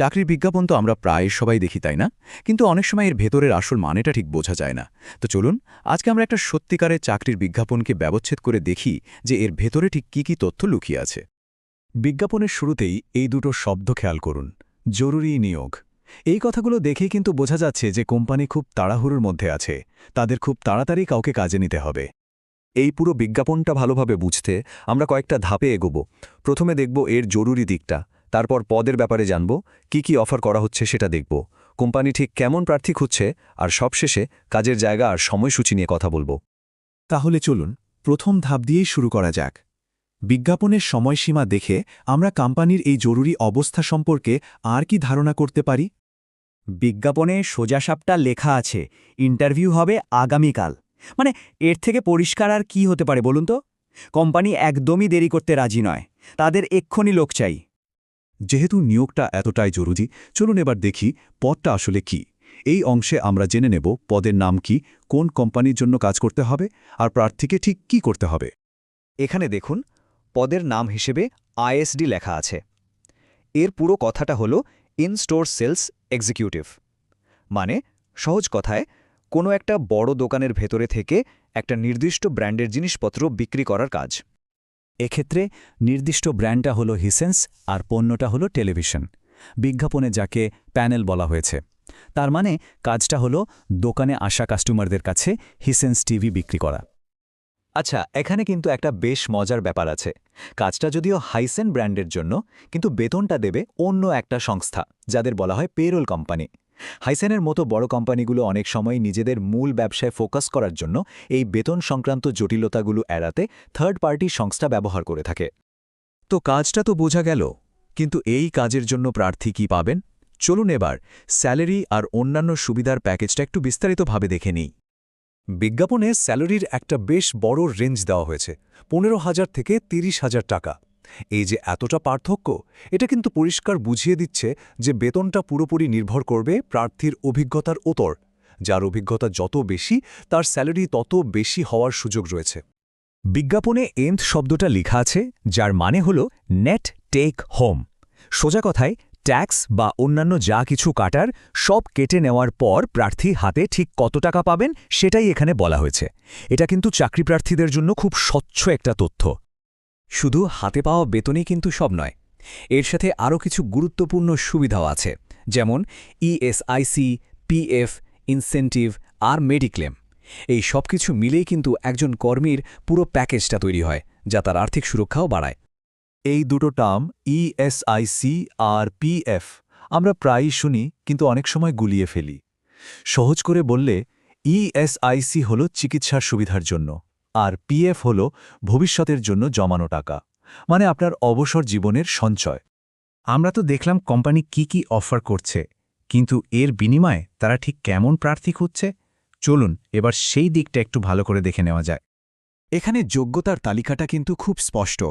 চাকরির বিজ্ঞাপন তো আমরা প্রায় সবাই দেখি, তাই না? কিন্তু অনেক সময় এর ভেতরের আসল মানেটা ঠিক বোঝা যায় না। তো চলুন আজকে আমরা একটা সত্যিকারের চাকরির বিজ্ঞাপনকে ব্যবচ্ছেদ করে দেখি যে এর ভেতরে ঠিক কি তথ্য লুকিয়ে আছে। বিজ্ঞাপনের শুরুতেই এই দুটো শব্দ খেয়াল করুন, জরুরি নিয়োগ। এই কথাগুলো দেখেই কিন্তু বোঝা যাচ্ছে যে কোম্পানি খুব তাড়াহুড়োর মধ্যে আছে, তাদের খুব তাড়াতাড়ি কাউকে কাজে নিতে হবে। এই পুরো বিজ্ঞাপনটা ভালোভাবে বুঝতে আমরা কয়েকটা ধাপে এগোব। প্রথমে দেখব এর জরুরি দিকটা, তারপর পদের ব্যাপারে জানব, কি অফার করা হচ্ছে সেটা দেখব, কোম্পানি ঠিক কেমন প্রার্থী খুঁজছে, আর সবশেষে কাজের জায়গা আর সময়সূচি নিয়ে কথা বলব। তাহলে চলুন প্রথম ধাপ দিয়েই শুরু করা যাক। বিজ্ঞাপনের সময়সীমা দেখে আমরা কোম্পানির এই জরুরি অবস্থা সম্পর্কে আর কি ধারণা করতে পারি? বিজ্ঞাপনে সোজাসাপটা লেখা আছে, ইন্টারভিউ হবে আগামীকাল। মানে এর থেকে পরিষ্কার আর কি হতে পারে বলুন তো? কোম্পানি একদমই দেরি করতে রাজি নয়, তাদের এক্ষুনি লোক চাই। যেহেতু নিয়োগটা এতটাই জরুরি, চলুন এবার দেখি পদটা আসলে কি। এই অংশে আমরা জেনে নেব পদের নাম কি, কোন কোম্পানির জন্য কাজ করতে হবে, আর প্রার্থীকে ঠিক কি করতে হবে। এখানে দেখুন, পদের নাম হিসেবে আইএসডি লেখা আছে। এর পুরো কথাটা হলো ইন স্টোর সেলস এক্সিকিউটিভ। মানে সহজ কথায় কোনো একটা বড় দোকানের ভেতরে থেকে একটা নির্দিষ্ট ব্র্যান্ডের জিনিসপত্র বিক্রি করার কাজ। এক্ষেত্রে নির্দিষ্ট ব্র্যান্ডটা হলো হিসেন্স আর পণ্যটা হলো টেলিভিশন। বিজ্ঞাপনে যাকে প্যানেল বলা হয়েছে, তার মানে কাজটা হলো দোকানে আসা কাস্টমারদের কাছে হিসেন্স টিভি বিক্রি করা। আচ্ছা, এখানে কিন্তু একটা বেশ মজার ব্যাপার আছে। কাজটা যদিও হাইসেন ব্র্যান্ডের জন্য, কিন্তু বেতনটা দেবে অন্য একটা সংস্থা, যাদের বলা হয় পেরোল কোম্পানি। হাইসেনের মতো বড় কোম্পানিগুলো অনেক সময় নিজেদের মূল ব্যবসায় ফোকাস করার জন্য এই বেতন সংক্রান্ত জটিলতাগুলো এড়াতে থার্ড পার্টি সংস্থা ব্যবহার করে থাকে। তো কাজটা তো বোঝা গেল, কিন্তু এই কাজের জন্য প্রার্থী কি পাবেন? চলুন এবার স্যালারি আর অন্যান্য সুবিধার প্যাকেজটা একটু বিস্তারিতভাবে দেখে নিই। বিজ্ঞাপনে স্যালারির একটা বেশ বড় রেঞ্জ দেওয়া হয়েছে, 15,000 থেকে 30,000 টাকা। এই যে এতটা পার্থক্য, এটা কিন্তু পরিষ্কার বুঝিয়ে দিচ্ছে যে বেতনটা পুরোপুরি নির্ভর করবে প্রার্থীর অভিজ্ঞতার ওপর। যার অভিজ্ঞতা যত বেশি, তার স্যালারি তত বেশি হওয়ার সুযোগ রয়েছে। বিজ্ঞাপনে এন্ড শব্দটা লেখা আছে, যার মানে হল নেট টেক হোম। সোজা কথায় ট্যাক্স বা অন্যান্য যা কিছু কাটার সব কেটে নেওয়ার পর প্রার্থী হাতে ঠিক কত টাকা পাবেন সেটাই এখানে বলা হয়েছে। এটা কিন্তু চাকরি প্রার্থীদের জন্য খুব স্বচ্ছ একটা তথ্য। শুধু হাতে পাওয়া বেতনই কিন্তু সব নয়, এর সাথে আরও কিছু গুরুত্বপূর্ণ সুবিধাও আছে, যেমন ইএসআইসি, পিএফ, ইনসেন্টিভ আর মেডিক্লেম। এই সব কিছু মিলেই কিন্তু একজন কর্মীর পুরো প্যাকেজটা তৈরি হয়, যা তার আর্থিক সুরক্ষাও বাড়ায়। এই দুটো টার্ম ইএসআইসি আর পিএফ আমরা প্রায়ই শুনি, কিন্তু অনেক সময় গুলিয়ে ফেলি। সহজ করে বললে, ইএসআইসি হল চিকিৎসার সুবিধার জন্য, আর পিএফ হল ভবিষ্যতের জন্য জমানো টাকা, মানে আপনার অবসর জীবনের সঞ্চয়। আমরা তো দেখলাম কোম্পানি কি অফার করছে, কিন্তু এর বিনিময়ে তারা ঠিক কেমন প্রার্থী খুঁজছে? চলুন এবার সেই দিকটা একটু ভালো করে দেখে নেওয়া যায়। এখানে যোগ্যতার তালিকাটা কিন্তু খুব স্পষ্ট।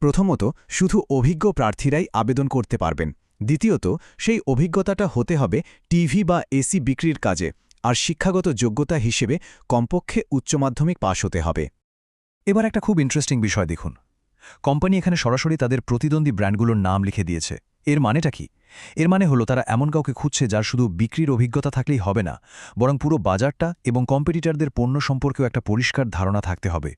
প্রথমত, শুধু অভিজ্ঞ প্রার্থীরাই আবেদন করতে পারবেন। দ্বিতীয়ত, সেই অভিজ্ঞতাটা হতে হবে টিভি বা এসি বিক্রির কাজে, আর শিক্ষাগত যোগ্যতা হিসেবে কমপক্ষে উচ্চ মাধ্যমিক পাশ হতে হবে। এবার একটা খুব ইন্টারেস্টিং বিষয় দেখুন। কোম্পানি এখানে সরাসরি তাদের প্রতিদ্বন্দ্বী ব্র্যান্ডগুলোর নাম লিখে দিয়েছে। এর মানেটা কি? এর মানে হলো তারা এমন কাউকে খুঁজছে যার শুধু বিক্রির অভিজ্ঞতা থাকলেই হবে না, বরং পুরো বাজারটা এবং কম্পিটিটরদের পণ্য সম্পর্কেও একটা পরিষ্কার ধারণা থাকতে হবে।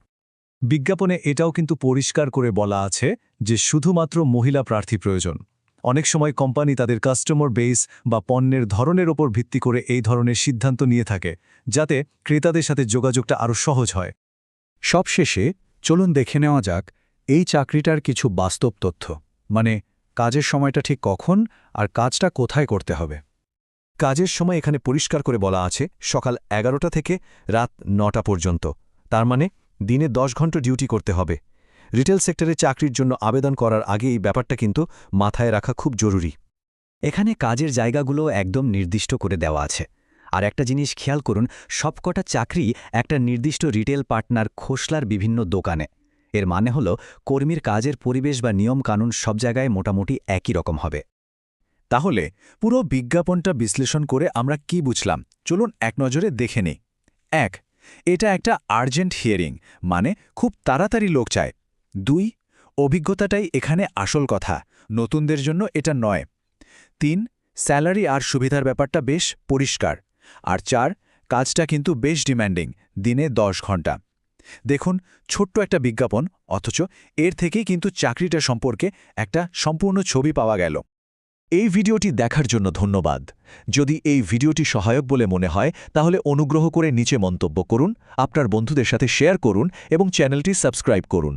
বিজ্ঞাপনে এটাও কিন্তু পরিষ্কার করে বলা আছে যে শুধুমাত্র মহিলা প্রার্থী প্রয়োজন। অনেক সময় কোম্পানি তাদের কাস্টমার বেস বা পণ্যের ধরনের ওপর ভিত্তি করে এই ধরনের সিদ্ধান্ত নিয়ে থাকে, যাতে ক্রেতাদের সাথে যোগাযোগটা আরও সহজ হয়। সবশেষে চলুন দেখে নেওয়া যাক এই চাকরিটার কিছু বাস্তব তথ্য, মানে কাজের সময়টা ঠিক কখন আর কাজটা কোথায় করতে হবে। কাজের সময় এখানে পরিষ্কার করে বলা আছে সকাল 11টা থেকে রাত 9টা পর্যন্ত, তার মানে দিনে 10 ঘন্টা ডিউটি করতে হবে। রিটেল সেক্টরে চাকরির জন্য আবেদন করার আগে এই ব্যাপারটা কিন্তু মাথায় রাখা খুব জরুরি। এখানে কাজের জায়গাগুলো একদম নির্দিষ্ট করে দেওয়া আছে। আর একটা জিনিস খেয়াল করুন, সবকটা চাকরি একটা নির্দিষ্ট রিটেল পার্টনার খোসলার বিভিন্ন দোকানে। এর মানে হলো কর্মীর কাজের পরিবেশ বা নিয়মকানুন সব জায়গায় মোটামুটি একই রকম হবে। তাহলে পুরো বিজ্ঞাপনটা বিশ্লেষণ করে আমরা কি বুঝলাম, চলুন এক নজরে দেখে নিই। 1. এটা একটা আর্জেন্ট হিয়ারিং, মানে খুব তাড়াতাড়ি লোক চায়। 2. অভিজ্ঞতাটাই এখানে আসল কথা, নতুনদের জন্য এটা নয়। 3. স্যালারি আর সুবিধার ব্যাপারটা বেশ পরিষ্কার। আর 4, কাজটা কিন্তু বেশ ডিম্যান্ডিং, দিনে 10 ঘন্টা। দেখুন, ছোট্ট একটা বিজ্ঞাপন, অথচ এর থেকেই কিন্তু চাকরিটা সম্পর্কে একটা সম্পূর্ণ ছবি পাওয়া গেল। এই ভিডিওটি দেখার জন্য ধন্যবাদ। যদি এই ভিডিওটি সহায়ক বলে মনে হয় তাহলে অনুগ্রহ করে নিচে মন্তব্য করুন, আপনার বন্ধুদের সাথে শেয়ার করুন এবং চ্যানেলটি সাবস্ক্রাইব করুন।